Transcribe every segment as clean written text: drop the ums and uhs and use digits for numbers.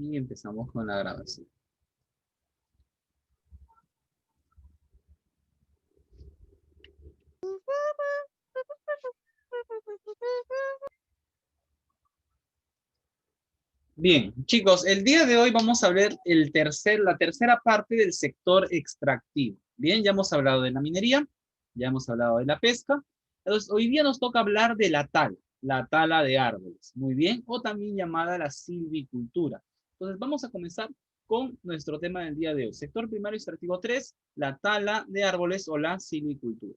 Y empezamos con la grabación. Bien, chicos, el día de hoy vamos a ver la tercera parte del sector extractivo. Bien, ya hemos hablado de la minería, ya hemos hablado de la pesca. Entonces, hoy día nos toca hablar de la tala de árboles. Muy bien, o también llamada la silvicultura. Entonces, vamos a comenzar con nuestro tema del día de hoy. Sector primario extractivo 3, la tala de árboles o la silvicultura.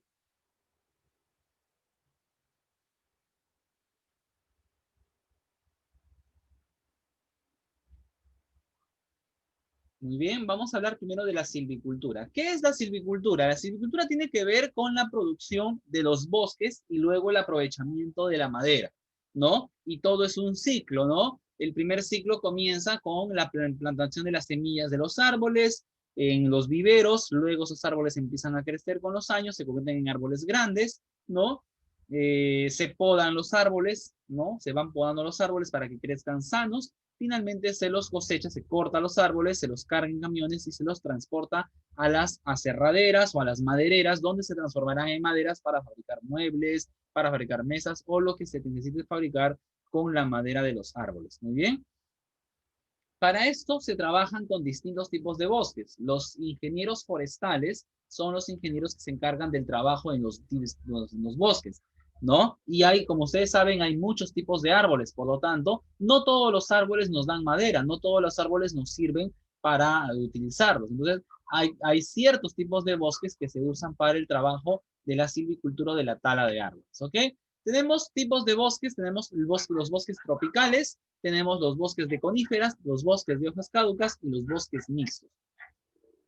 Muy bien, vamos a hablar primero de la silvicultura. ¿Qué es la silvicultura? La silvicultura tiene que ver con la producción de los bosques y luego el aprovechamiento de la madera, ¿no? Y todo es un ciclo, ¿no? El primer ciclo comienza con la plantación de las semillas de los árboles en los viveros, luego esos árboles empiezan a crecer con los años, se convierten en árboles grandes, ¿no? Se podan los árboles, ¿no? Se van podando los árboles para que crezcan sanos. Finalmente se los cosecha, se corta los árboles, se los carga en camiones y se los transporta a las aserraderas o a las madereras, donde se transformarán en maderas para fabricar muebles, para fabricar mesas o lo que se necesite fabricar con la madera de los árboles. Muy bien. Para esto se trabajan con distintos tipos de bosques. Los ingenieros forestales son los ingenieros que se encargan del trabajo en los bosques, ¿no? Y hay, como ustedes saben, hay muchos tipos de árboles, por lo tanto, no todos los árboles nos dan madera, no todos los árboles nos sirven para utilizarlos. Entonces, hay ciertos tipos de bosques que se usan para el trabajo de la silvicultura o de la tala de árboles, ¿ok? Tenemos tipos de bosques, tenemos los bosques tropicales, tenemos los bosques de coníferas, los bosques de hojas caducas y los bosques mixtos.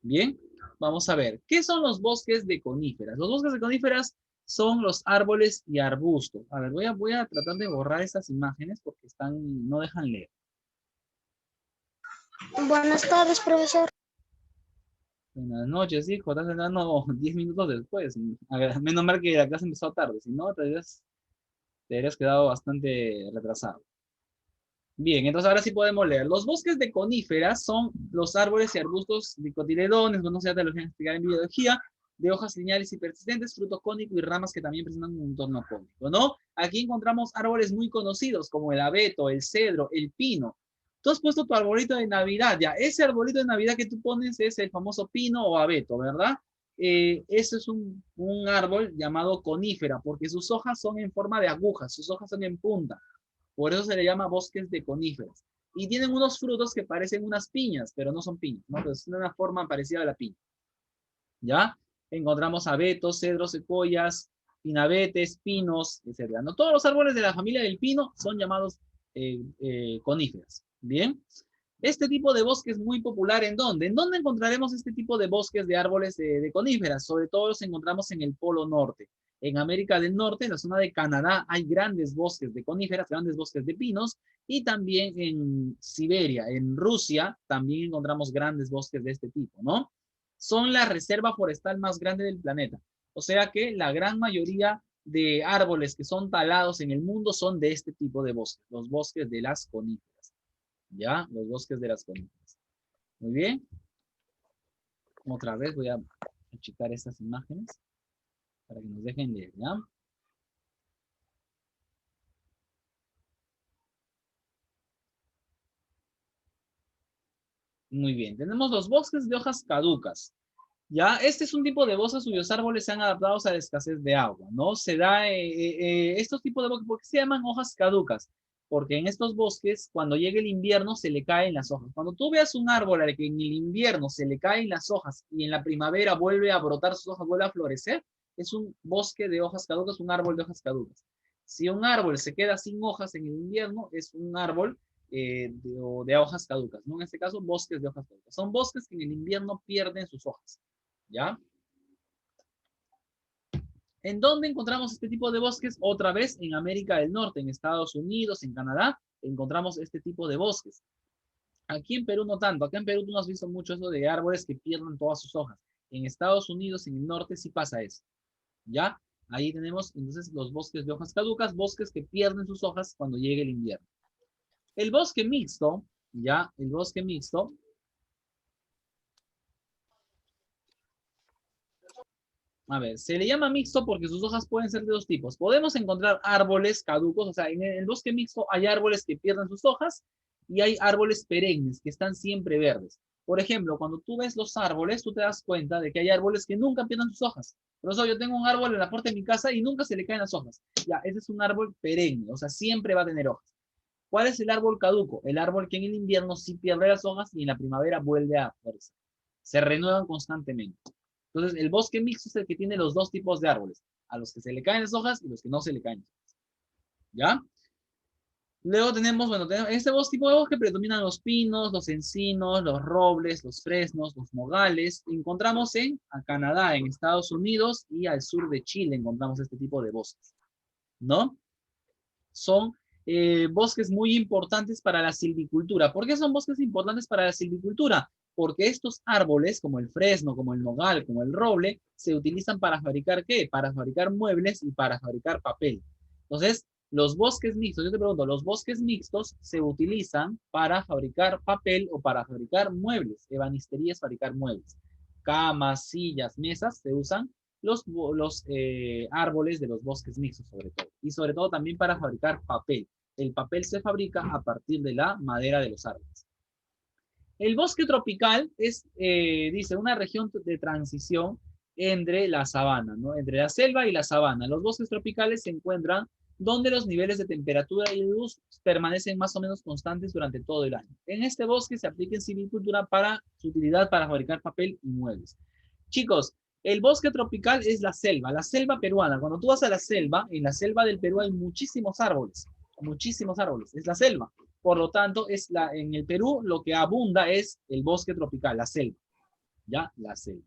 Bien, vamos a ver, ¿qué son los bosques de coníferas? Los bosques de coníferas son los árboles y arbustos. A ver, voy a tratar de borrar estas imágenes porque no dejan leer. Buenas tardes, profesor. Buenas noches, hijo. Estás dando 10 minutos después. A ver, menos mal que la clase empezó tarde, si no, te habrías quedado bastante retrasado. Bien, entonces ahora sí podemos leer. Los bosques de coníferas son los árboles y arbustos dicotiledones, no sé, te lo voy a explicar en biología, de hojas lineales y persistentes, fruto cónico y ramas que también presentan un entorno cónico, ¿no? Aquí encontramos árboles muy conocidos como el abeto, el cedro, el pino. Tú has puesto tu arbolito de Navidad, ya. Ese arbolito de Navidad que tú pones es el famoso pino o abeto, ¿verdad? Ese es un árbol llamado conífera porque sus hojas son en forma de agujas, sus hojas son en punta. Por eso se le llama bosques de coníferas. Y tienen unos frutos que parecen unas piñas, pero no son piñas, ¿no? Pues es una forma parecida a la piña. ¿Ya? Encontramos abetos, cedros, secuoyas, pinabetes, pinos, etc. No todos los árboles de la familia del pino son llamados coníferas. Bien. Este tipo de bosque es muy popular ¿en dónde? ¿En dónde encontraremos este tipo de bosques de árboles de coníferas? Sobre todo los encontramos en el Polo Norte. En América del Norte, en la zona de Canadá, hay grandes bosques de coníferas, grandes bosques de pinos, y también en Siberia, en Rusia, también encontramos grandes bosques de este tipo, ¿no? Son la reserva forestal más grande del planeta. O sea que la gran mayoría de árboles que son talados en el mundo son de este tipo de bosques, los bosques de las coníferas. ¿Ya? Los bosques de las coníferas. Muy bien. Otra vez voy a achicar estas imágenes para que nos dejen leer, ¿ya? Muy bien. Tenemos los bosques de hojas caducas. Ya, este es un tipo de bosques cuyos árboles se han adaptado a la escasez de agua, ¿no? Se da estos tipos de bosques, ¿por qué se llaman hojas caducas? Porque en estos bosques, cuando llega el invierno, se le caen las hojas. Cuando tú veas un árbol al que en el invierno se le caen las hojas y en la primavera vuelve a brotar sus hojas, vuelve a florecer, es un bosque de hojas caducas, un árbol de hojas caducas. Si un árbol se queda sin hojas en el invierno, es un árbol de hojas caducas, ¿no? En este caso, bosques de hojas caducas. Son bosques que en el invierno pierden sus hojas. ¿Ya? ¿En dónde encontramos este tipo de bosques? Otra vez en América del Norte, en Estados Unidos, en Canadá, encontramos este tipo de bosques. Aquí en Perú no tanto. Acá en Perú tú no has visto mucho eso de árboles que pierden todas sus hojas. En Estados Unidos, en el norte, sí pasa eso. ¿Ya? Ahí tenemos entonces los bosques de hojas caducas, bosques que pierden sus hojas cuando llegue el invierno. El bosque mixto, Ya, el bosque mixto. A ver, se le llama mixto porque sus hojas pueden ser de dos tipos. Podemos encontrar árboles caducos, o sea, en el bosque mixto hay árboles que pierden sus hojas y hay árboles perennes que están siempre verdes. Por ejemplo, cuando tú ves los árboles, tú te das cuenta de que hay árboles que nunca pierden sus hojas. Por eso yo tengo un árbol en la puerta de mi casa y nunca se le caen las hojas. Ya, ese es un árbol perenne, o sea, siempre va a tener hojas. ¿Cuál es el árbol caduco? El árbol que en el invierno sí pierde las hojas y en la primavera vuelve a florecer. Se renuevan constantemente. Entonces, el bosque mixto es el que tiene los dos tipos de árboles, a los que se le caen las hojas y los que no se le caen las hojas. ¿Ya? Luego tenemos, bueno, tenemos este tipo de bosque predominan los pinos, los encinos, los robles, los fresnos, los nogales. Encontramos en Canadá, en Estados Unidos y al sur de Chile encontramos este tipo de bosques, ¿no? Son bosques muy importantes para la silvicultura. ¿Por qué son bosques importantes para la silvicultura? Porque estos árboles, como el fresno, como el nogal, como el roble, se utilizan para fabricar ¿qué? Para fabricar muebles y para fabricar papel. Entonces, los bosques mixtos, yo te pregunto, los bosques mixtos se utilizan para fabricar papel o para fabricar muebles. Ebanistería es fabricar muebles. Camas, sillas, mesas se usan los árboles de los bosques mixtos, sobre todo. Y sobre todo también para fabricar papel. El papel se fabrica a partir de la madera de los árboles. El bosque tropical es, dice, una región de transición entre la sabana, ¿no? Entre la selva y la sabana. Los bosques tropicales se encuentran donde los niveles de temperatura y luz permanecen más o menos constantes durante todo el año. En este bosque se aplica en silvicultura para su utilidad para fabricar papel y muebles. Chicos, el bosque tropical es la selva peruana. Cuando tú vas a la selva, en la selva del Perú hay muchísimos árboles, es la selva. Por lo tanto, en el Perú lo que abunda es el bosque tropical, la selva. ¿Ya? La selva.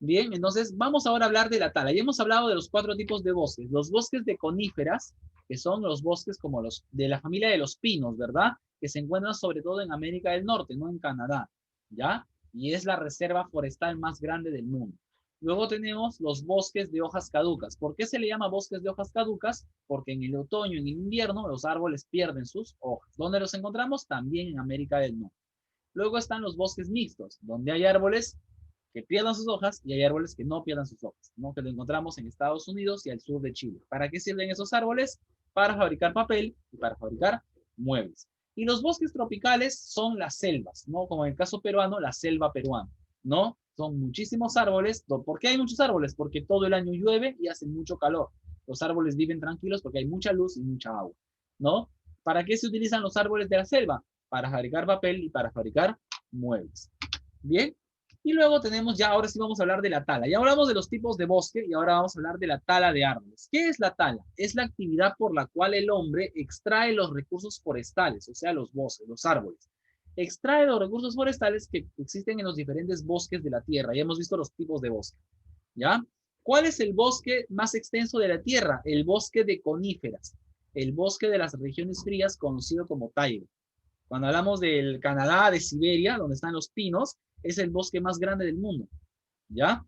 Bien, entonces vamos ahora a hablar de la tala. Ya hemos hablado de los 4 tipos de bosques. Los bosques de coníferas, que son los bosques como los de la familia de los pinos, ¿verdad? Que se encuentran sobre todo en América del Norte, no en Canadá. ¿Ya? Y es la reserva forestal más grande del mundo. Luego tenemos los bosques de hojas caducas. ¿Por qué se le llama bosques de hojas caducas? Porque en el otoño y en el invierno los árboles pierden sus hojas. ¿Dónde los encontramos? También en América del Norte. Luego están los bosques mixtos, donde hay árboles que pierdan sus hojas y hay árboles que no pierdan sus hojas, ¿no? Que lo encontramos en Estados Unidos y al sur de Chile. ¿Para qué sirven esos árboles? Para fabricar papel y para fabricar muebles. Y los bosques tropicales son las selvas, ¿no? Como en el caso peruano, la selva peruana, ¿no? Son muchísimos árboles. ¿Por qué hay muchos árboles? Porque todo el año llueve y hace mucho calor. Los árboles viven tranquilos porque hay mucha luz y mucha agua, ¿no? ¿Para qué se utilizan los árboles de la selva? Para fabricar papel y para fabricar muebles. Bien, y luego tenemos ya, ahora sí vamos a hablar de la tala. Ya hablamos de los tipos de bosque y ahora vamos a hablar de la tala de árboles. ¿Qué es la tala? Es la actividad por la cual el hombre extrae los recursos forestales, o sea, los bosques, los árboles. Extrae los recursos forestales que existen en los diferentes bosques de la Tierra. Ya hemos visto los tipos de bosque. ¿Ya? ¿Cuál es el bosque más extenso de la Tierra? El bosque de coníferas. El bosque de las regiones frías conocido como taiga. Cuando hablamos del Canadá, de Siberia, donde están los pinos, es el bosque más grande del mundo, ¿ya?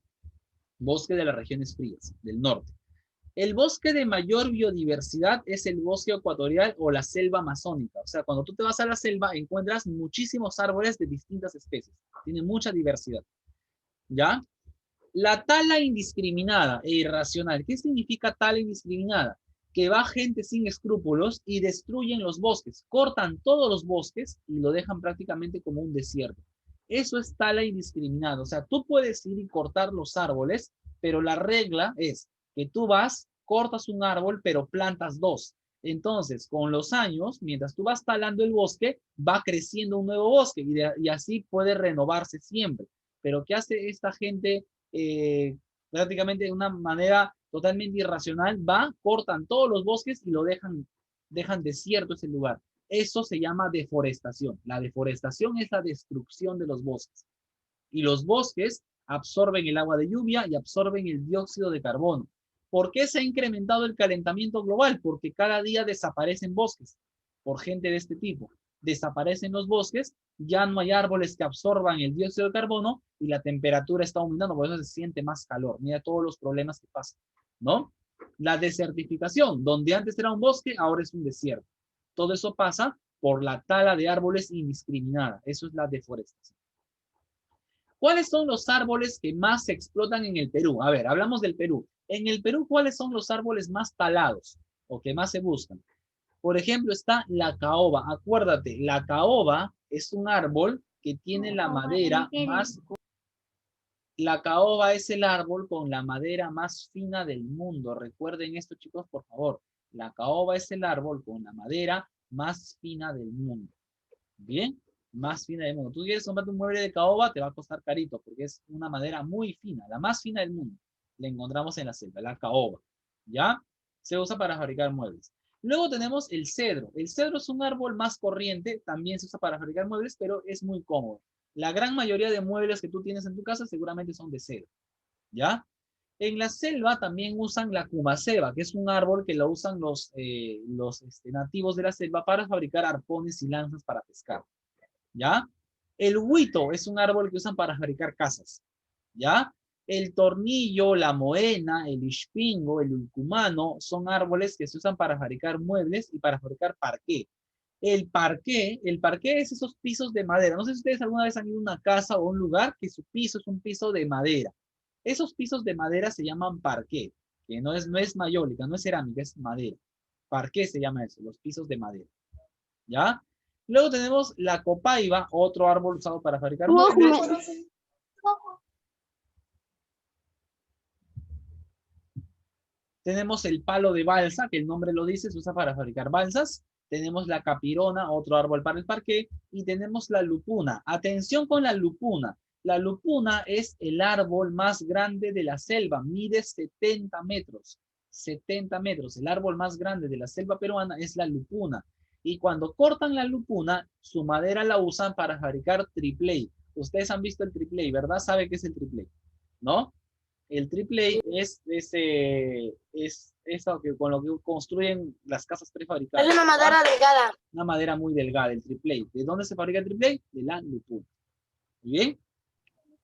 Bosque de las regiones frías, del norte. El bosque de mayor biodiversidad es el bosque ecuatorial o la selva amazónica. O sea, cuando tú te vas a la selva, encuentras muchísimos árboles de distintas especies. Tiene mucha diversidad, ¿ya? La tala indiscriminada e irracional. ¿Qué significa tala indiscriminada? Que va gente sin escrúpulos y destruyen los bosques, cortan todos los bosques y lo dejan prácticamente como un desierto. Eso es tala indiscriminada. O sea, tú puedes ir y cortar los árboles, pero la regla es que tú vas, cortas un árbol, pero plantas dos. Entonces, con los años, mientras tú vas talando el bosque, va creciendo un nuevo bosque y así puede renovarse siempre. Pero ¿qué hace esta gente prácticamente de una manera totalmente irracional? Cortan todos los bosques y dejan desierto ese lugar. Eso se llama deforestación. La deforestación es la destrucción de los bosques. Y los bosques absorben el agua de lluvia y absorben el dióxido de carbono. ¿Por qué se ha incrementado el calentamiento global? Porque cada día desaparecen bosques por gente de este tipo. Desaparecen los bosques, ya no hay árboles que absorban el dióxido de carbono y la temperatura está aumentando, por eso se siente más calor. Mira todos los problemas que pasan, ¿no? La desertificación, donde antes era un bosque, ahora es un desierto. Todo eso pasa por la tala de árboles indiscriminada. Eso es la deforestación. ¿Cuáles son los árboles que más se explotan en el Perú? A ver, hablamos del Perú. En el Perú, ¿cuáles son los árboles más talados o que más se buscan? Por ejemplo, está la caoba. Acuérdate, la caoba es un árbol que tiene la madera más... La caoba es el árbol con la madera más fina del mundo. Recuerden esto, chicos, por favor. La caoba es el árbol con la madera más fina del mundo. Bien, más fina del mundo. Tú quieres comprarte un mueble de caoba, te va a costar carito porque es una madera muy fina, la más fina del mundo. La encontramos en la selva, la caoba. ¿Ya? Se usa para fabricar muebles. Luego tenemos el cedro. El cedro es un árbol más corriente, también se usa para fabricar muebles, pero es muy cómodo. La gran mayoría de muebles que tú tienes en tu casa seguramente son de cedro. ¿Ya? En la selva también usan la cumaceba, que es un árbol que lo usan los nativos de la selva para fabricar arpones y lanzas para pescar. ¿Ya? El huito es un árbol que usan para fabricar casas. ¿Ya? El tornillo, la moena, el ispingo, el ulcumano son árboles que se usan para fabricar muebles y para fabricar parqué. El parqué es esos pisos de madera. No sé si ustedes alguna vez han ido a una casa o un lugar que su piso es un piso de madera. Esos pisos de madera se llaman parqué, que no es mayólica, no es cerámica, es madera. Parqué se llama eso, los pisos de madera. ¿Ya? Luego tenemos la copaiba, otro árbol usado para fabricar muebles. Tenemos el palo de balsa, que el nombre lo dice, se usa para fabricar balsas. Tenemos la capirona, otro árbol para el parqué. Y tenemos la lupuna. Atención con la lupuna. La lupuna es el árbol más grande de la selva. Mide 70 metros. 70 metros. El árbol más grande de la selva peruana es la lupuna. Y cuando cortan la lupuna, su madera la usan para fabricar tripley. Ustedes han visto el tripley, ¿verdad? ¿Sabe qué es el tripley? ¿No? El triple es eso que, con lo que construyen las casas prefabricadas. Es una madera delgada. Una madera muy delgada, el triple. ¿De dónde se fabrica el triple? De la lupuna. ¿Muy bien?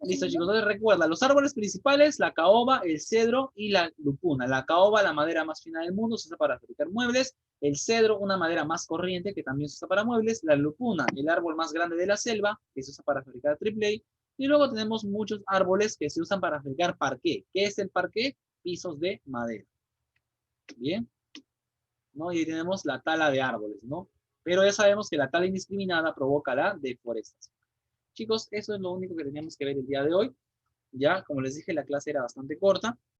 Listo, chicos. Entonces recuerda, los árboles principales, la caoba, el cedro y la lupuna. La caoba, la madera más fina del mundo, se usa para fabricar muebles. El cedro, una madera más corriente que también se usa para muebles. La lupuna, el árbol más grande de la selva, que se usa para fabricar triple. Y luego tenemos muchos árboles que se usan para fabricar parqué. ¿Qué es el parqué? Pisos de madera. Bien. ¿No? Y ahí tenemos la tala de árboles, ¿no? Pero ya sabemos que la tala indiscriminada provoca la deforestación. Chicos, eso es lo único que teníamos que ver el día de hoy. Ya, como les dije, la clase era bastante corta.